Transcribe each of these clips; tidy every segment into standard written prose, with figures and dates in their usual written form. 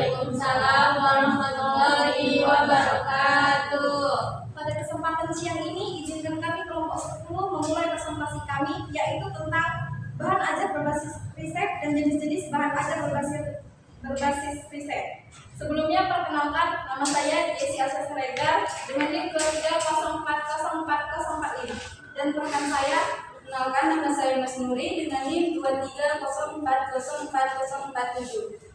Waalaikumsalam warahmatullahi wabarakatuh. Pada kesempatan siang ini, izinkan kami kelompok 10 memulai presentasi kami, yaitu tentang bahan ajar berbasis riset dan jenis-jenis bahan ajar berbasis riset. Sebelumnya, perkenalkan, nama saya Jesse Asya Siregar dengan NIM 23040445, dan rekan saya, kenalkan, nama saya Mas Nuri dengan NIM 23040447.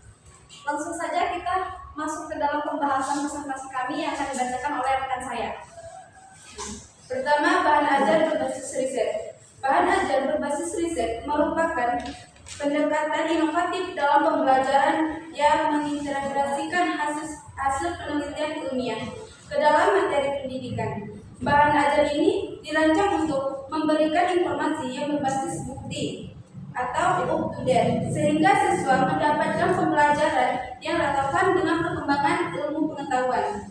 Langsung saja kita masuk ke dalam pembahasan presentasi kami yang akan dibacakan oleh rekan saya. Pertama, bahan ajar berbasis riset. Bahan ajar berbasis riset merupakan pendekatan inovatif dalam pembelajaran yang mengintegrasikan hasil penelitian ilmiah ke dalam materi pendidikan. Bahan ajar ini dirancang untuk memberikan informasi yang berbasis bukti atau up to date, sehingga siswa mendapatkan pembelajaran yang relevan dengan perkembangan ilmu pengetahuan.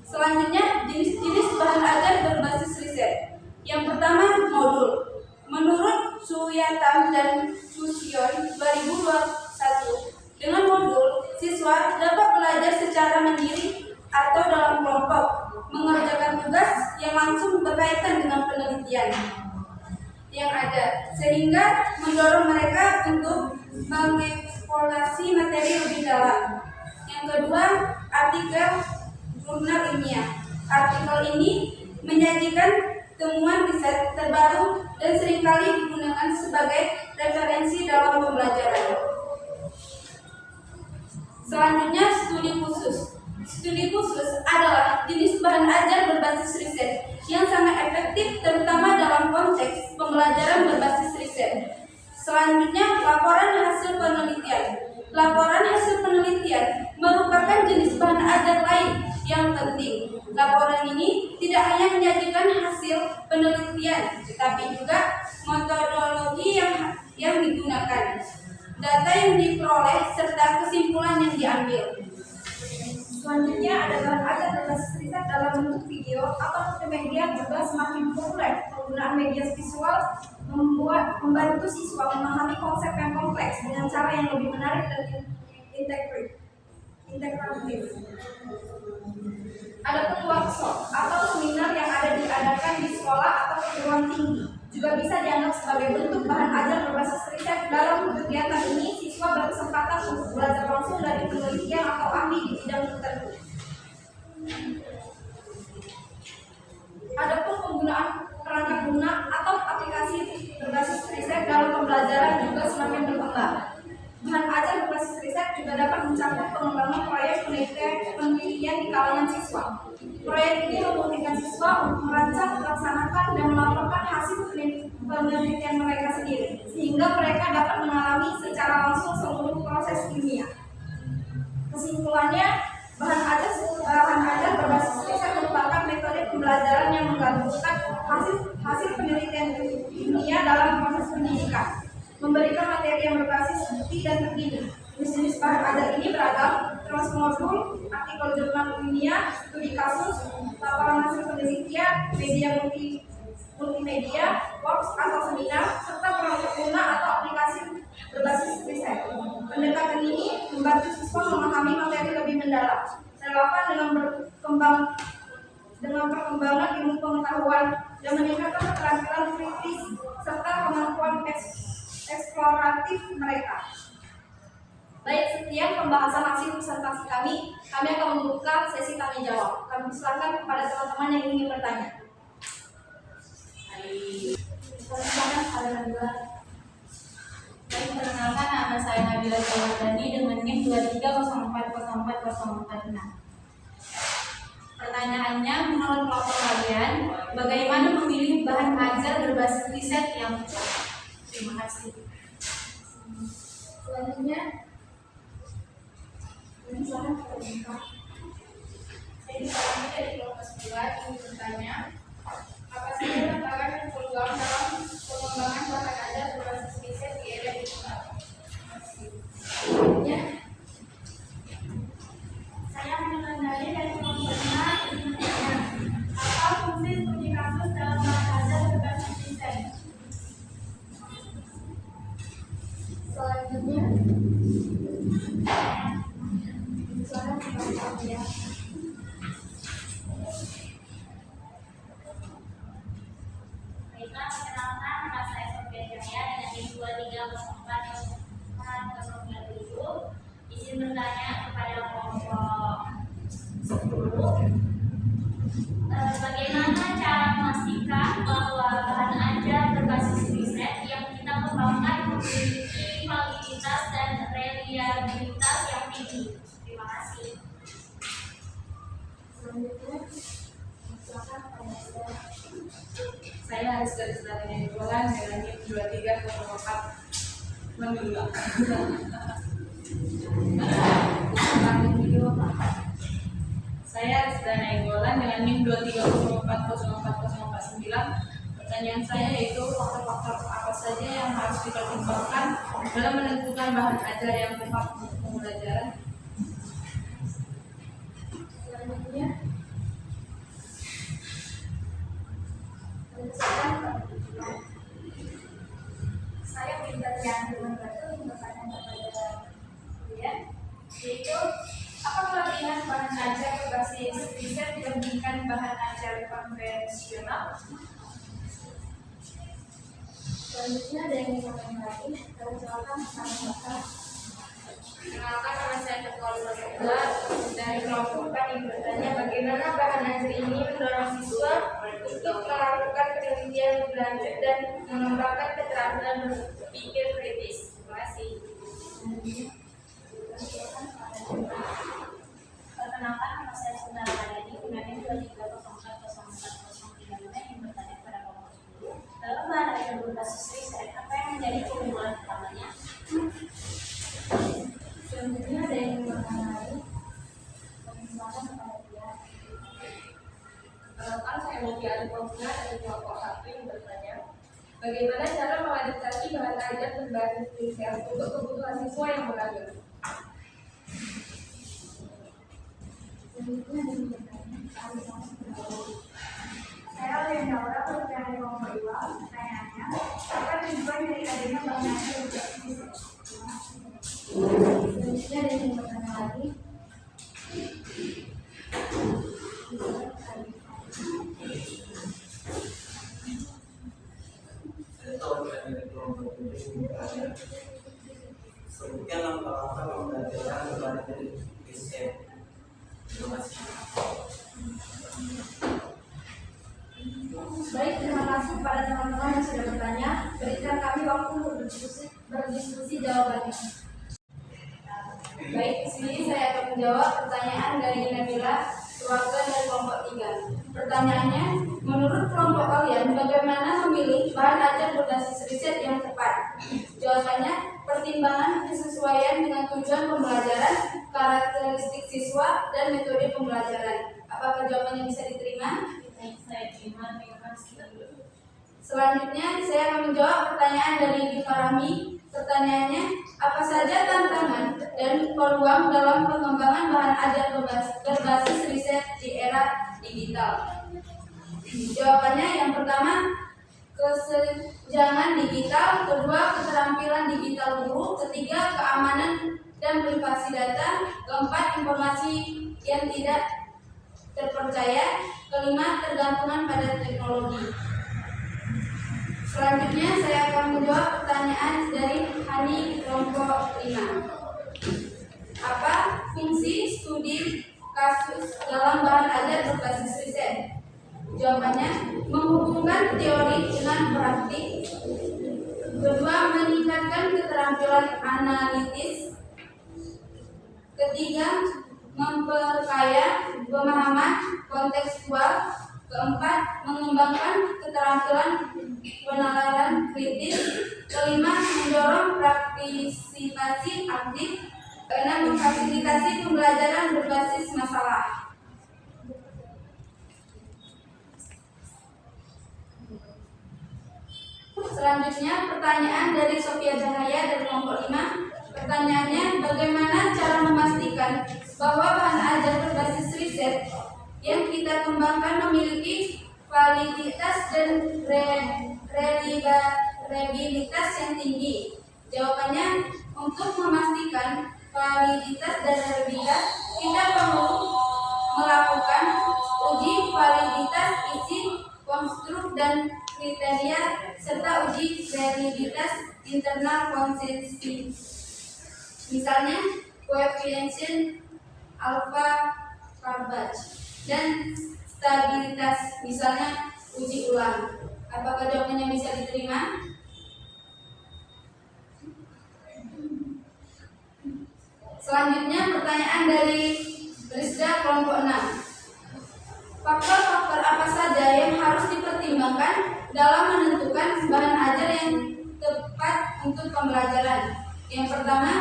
Selanjutnya, jenis-jenis bahan ajar berbasis riset. Yang pertama, modul. Menurut Suyatam dan Susion 2021, dengan modul, siswa dapat belajar secara mandiri atau dalam kelompok, mengerjakan tugas yang langsung berkaitan dengan penelitian yang ada, sehingga mendorong mereka untuk mengeksplorasi materi lebih dalam. Yang kedua, artikel jurnal ilmiah. Artikel ini menyajikan temuan riset terbaru dan seringkali digunakan sebagai referensi dalam pembelajaran. Selanjutnya, studi khusus. Studi khusus adalah jenis bahan ajar berbasis riset yang sangat efektif, terutama dalam konteks pembelajaran berbasis riset. Selanjutnya, laporan hasil penelitian. Laporan hasil penelitian merupakan jenis bahan ajar lain yang penting. Laporan ini tidak hanya menyajikan hasil penelitian, tetapi juga metodologi yang digunakan, data yang diperoleh, serta kesimpulan yang diambil. Selanjutnya ada bahan ajar berbasis riset dalam bentuk video atau multimedia juga semakin populer. Penggunaan media visual membantu siswa memahami konsep yang kompleks dengan cara yang lebih menarik dan integratif. Adapun workshop atau seminar yang diadakan di sekolah atau perguruan tinggi juga bisa dianggap sebagai bentuk bahan ajar berbasis riset. Dalam kegiatan ini, siswa berkesempatan untuk belajar langsung dari penelitian atau ahli di bidang tertentu. Adapun penggunaan perangkat guna atau aplikasi berbasis riset dalam pembelajaran juga semakin berkembang. Bahan ajar berbasis riset juga dapat mencakup pengembangan proyek penelitian di kalangan siswa. Proyek ini memungkinkan siswa untuk merancang, melaksanakan, dan melaporkan hasil penelitian mereka sendiri, sehingga mereka dapat mengalami secara langsung seluruh proses ilmiah. Kesimpulannya, bahan ajar berbasis riset merupakan metode pembelajaran yang menggabungkan hasil penelitian ilmiah dalam proses pendidikan, memberikan materi yang berbasis bukti dan terkini. Jenis-jenis bahan ajar ini beragam, termasuk modul, artikel jurnal ilmiah, studi kasus, laporan hasil penelitian, media multimedia, workshop atau seminar, serta perangkat guna atau aplikasi berbasis riset. Pendekatan ini membantu siswa memahami materi lebih mendalam, relevan dengan perkembangan ilmu pengetahuan, dan meningkatkan keterampilan kritis serta kemampuan eksploratif mereka. Baik, sekian pembahasan hasil presentasi kami. Kami akan membuka sesi tanya jawab. Kami silakan kepada teman-teman yang ingin bertanya. Silakan, ada Nabila. Baik, perkenalkan, nama saya Nabila Jawardani dengan NIM 23040446. Pertanyaannya, menurut kelompok kalian, bagaimana memilih bahan ajar berbasis riset yang cocok? Terima kasih. Selanjutnya, silakan terbuka. Jadi selanjutnya dari kelompok 9 ingin bertanya, apa saja tantangan dan peluang dalam pengembangan bahan ajar berbasis riset di era digital? Ya. Saya mengenai dari kelompok 5 ingin bertanya, apa fungsi studi kasus dalam bahan ajar berbasis riset? Selanjutnya, Silakan Pak ya. Baiklah, perkenalkan nama saya Sofia Jaya dengan NIM 23040907. Izin bertanya kepada kelompok 10. Bagaimana cara memastikan bahwa bahan ajar berbasis riset yang kita kembangkan memiliki validitas dan reliabilitas yang tinggi? Terima kasih. Selanjutnya, silakan Pak Yasir. Saya harus garis tanya bulan dengan NIM 2304 mendulang. Saya Rizda Nainggolan dengan NIM 2304040409. Pertanyaan saya yaitu faktor-faktor apa saja yang harus dipertimbangkan dalam menentukan bahan ajar yang tepat untuk pembelajaran. Selanjutnya, silakan Pak Yasir. Saya Bintar yang berbantu bertanya kepada kalian, yaitu apa kelebihan bahan ajar berbasis riset dibandingkan bahan ajar konvensional? Selanjutnya ada yang ingin lagi, kalian silakan sampaikan. Kenalkan, nama saya Ketua Lula dari kelompok 4 yang bertanya bagaimana bahan ajar ini mendorong siswa untuk melakukan penelitian lebih lanjut dan mengembangkan keterampilan berpikir kritis. Terima kasih. Perkenalkan, nama saya Saudara Madani dengan NIM 23040403 yang bertanya kepada kelompok 10. Dalam bahan ajar berbasis riset, apa yang menjadi keunggulan utamanya? Selanjutnya ada yang ingin bertanya lagi, kalian silakan kepada dia. Kenalkan, saya Mutia Adipofna dari kelompok 1 yang bertanya bagaimana cara mengadaptasi bahan ajar berbasis riset untuk kebutuhan siswa yang beragam. Selanjutnya ada yang bertanya, kalian silakan kepada dia. Saya Leonora dari kelompok 2. Pertanyaannya, apa tujuan dari adanya bahan ajar berbasis riset? Selanjutnya ada yang bertanya lagi. Sebutkan langkah-langkah pembelajaran berbasis riset. Terima kasih. Baik, terima kasih kepada teman-teman yang sudah bertanya. Berikan kami waktu untuk berdiskusi jawabannya. Baik, di sini saya akan menjawab pertanyaan dari Nabila, keluarga dari kelompok 3. Pertanyaannya, menurut kelompok kalian bagaimana memilih bahan ajar berbasis riset yang tepat? Jawabannya, pertimbangan kesesuaian dengan tujuan pembelajaran, karakteristik siswa, dan metode pembelajaran. Apakah jawabannya bisa diterima? Baik, saya terima. Terima kasih. Selanjutnya, saya akan menjawab pertanyaan dari Diva Rahmi. Pertanyaannya, apa saja tantangan dan peluang dalam pengembangan bahan ajar berbasis riset di era digital? Jawabannya, yang pertama, kesenjangan digital, kedua, keterampilan digital guru, ketiga, keamanan dan privasi data, keempat, informasi yang tidak terpercaya, kelima, tergantungan pada teknologi. Selanjutnya saya akan menjawab pertanyaan dari Hani kelompok 5. Apa fungsi studi kasus dalam bahan ajar berbasis riset? Jawabannya, menghubungkan teori dengan praktik. Kedua, meningkatkan keterampilan analitis. Ketiga, memperkaya pemahaman kontekstual. Keempat, mengembangkan keterampilan penalaran kritis. Kelima, mendorong partisipasi aktif. Keenam, memfasilitasi pembelajaran berbasis masalah. Selanjutnya, pertanyaan dari Sofia Jahaya dari kelompok 5. Pertanyaannya, bagaimana cara memastikan bahwa bahan ajar berbasis riset yang kita kembangkan memiliki validitas dan reliabilitas yang tinggi? Jawabannya, untuk memastikan validitas dan reliabilitas, dan kriteria serta uji validitas internal konsistensi. Misalnya koefisien alfa Fibonacci dan stabilitas, misalnya uji ulang. Apakah jawabannya bisa diterima? Selanjutnya pertanyaan dari Rizda kelompok 6. Faktor-faktor apa saja yang harus dipertimbangkan dalam menentukan bahan ajar yang tepat untuk pembelajaran? Yang pertama,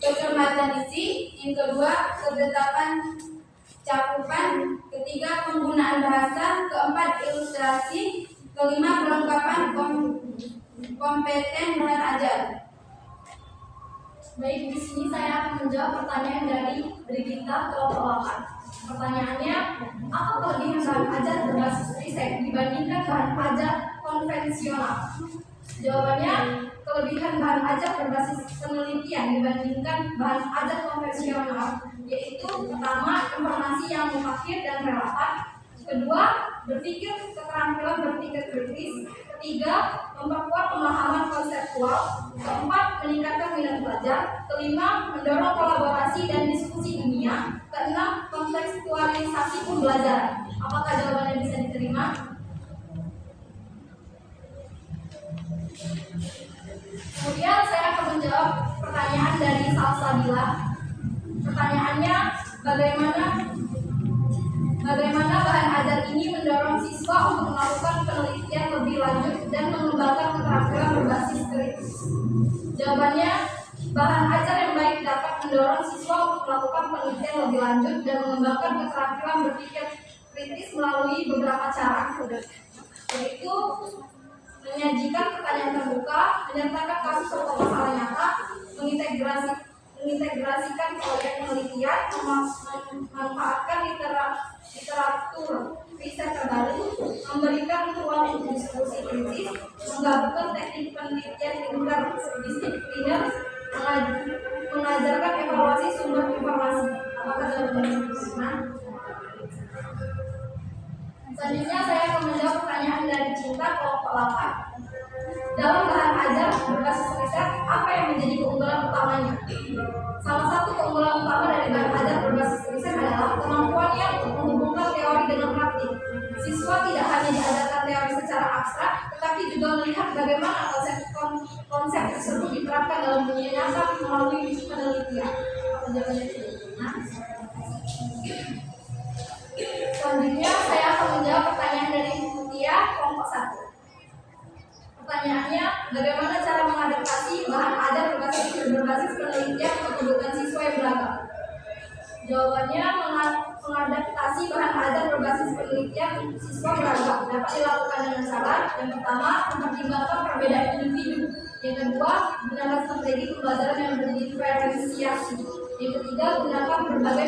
kecermatan isi. Yang kedua, ketetapan cakupan. Ketiga, penggunaan bahasa. Keempat, ilustrasi. Kelima, kelengkapan kompeten bahan ajar. Baik, di sini saya akan menjawab pertanyaan dari Brigita kelompok 8. Pertanyaannya, apa kelebihan bahan ajar berbasis riset dibandingkan bahan ajar konvensional? Jawabannya, kelebihan bahan ajar berbasis penelitian dibandingkan bahan ajar konvensional yaitu pertama, informasi yang mutakhir dan relevan. Kedua, berpikir keterampilan berpikir kritis. Ketiga, memperkuat pemahaman konseptual. Keempat, meningkatkan minat belajar. Kelima, mendorong kolaborasi dan diskusi ilmiah. Keenam, kontekstualisasi pembelajaran. Apakah jawabannya bisa diterima? Kemudian saya akan menjawab pertanyaan dari Salsabila. Pertanyaannya, bagaimana bahan ajar ini mendorong siswa untuk melakukan penelitian lebih lanjut dan mengembangkan keterampilan berbasis kritis? Jawabannya, bahan ajar yang baik dapat mendorong siswa untuk melakukan penelitian lebih lanjut dan mengembangkan keterampilan berpikir kritis melalui beberapa cara, yaitu menyajikan pertanyaan terbuka, menyertakan kasus atau masalah nyata, mengintegrasikan proyek penelitian, memanfaatkan literatur riset terbaru, memberikan ruang untuk diskusi kritis, menggabungkan teknik penelitian interdisipliner, mengajarkan evaluasi sumber informasi. Apakah jawabannya diterima? Selanjutnya saya akan menjawab pertanyaan dari Cinta kelompok 8. Dalam bahan ajar berbasis riset, apa yang menjadi keunggulan utamanya? Salah satu keunggulan utama dari bahan ajar berbasis riset adalah kemampuannya untuk menghubungkan teori dengan praktik. Siswa tidak hanya diajarkan teori secara abstrak, tetapi juga melihat bagaimana konsep tersebut diterapkan dalam dunia nyata melalui penelitian. Selanjutnya saya akan menjawab pertanyaan dari Mutia kelompok 1. Pertanyaannya, bagaimana cara mengadaptasi bahan ajar berbasis penelitian untuk kebutuhan siswa yang beragam? Jawabannya, mengadaptasi bahan ajar berbasis penelitian untuk siswa beragam dapat dilakukan dengan cara yang pertama, mempertimbangkan perbedaan individu. Yang kedua, gunakan strategi pembelajaran yang berdiferensiasi. Yang ketiga, gunakan berbagai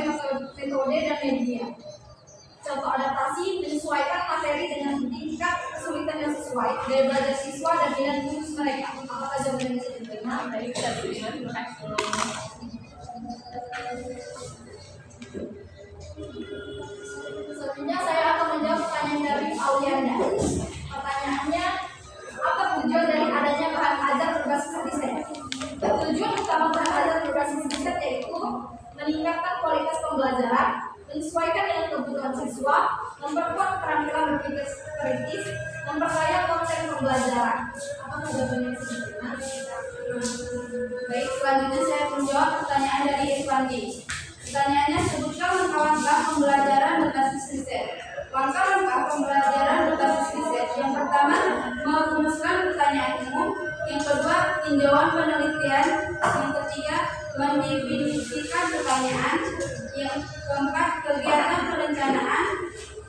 metode dan media. Contoh adaptasi, menyesuaikan materi dengan tingkat kesulitan yang sesuai, gaya belajar siswa dan minat khusus mereka. Apakah jawabannya bisa diterima? Baik, bisa diterima. Terima kasih. Selanjutnya saya akan menjawab pertanyaan dari Aulianda. Pertanyaannya, apa tujuan dari adanya bahan ajar berbasis riset? Tujuan utama bahan ajar berbasis riset yaitu meningkatkan kualitas pembelajaran, menyesuaikan dengan kebutuhan siswa, memperkuat keterampilan berpikir kritis, memperkaya konten pembelajaran. Apakah jawabannya bisa diterima? Baik, selanjutnya saya menjawab pertanyaan dari Irfandi. Pertanyaannya, sebutkan langkah-langkah pembelajaran berbasis riset. Langkah-langkah pembelajaran berbasis riset. Yang pertama, merumuskan pertanyaan umum. Yang kedua, tinjauan penelitian. Yang ketiga, mendefinisikan pertanyaan. Yang keempat, kegiatan perencanaan,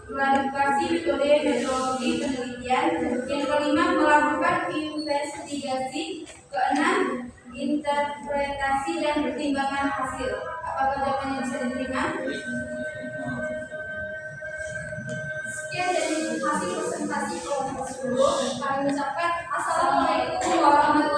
klarifikasi metodologi penelitian. Yang kelima, melakukan investigasi. Keenam, interpretasi dan pertimbangan hasil. Apakah jawabannya bisa diterima? Sekian dari hasil presentasi kelompok 10. Kami ucapkan assalamualaikum warahmatullahi wabarakatuh.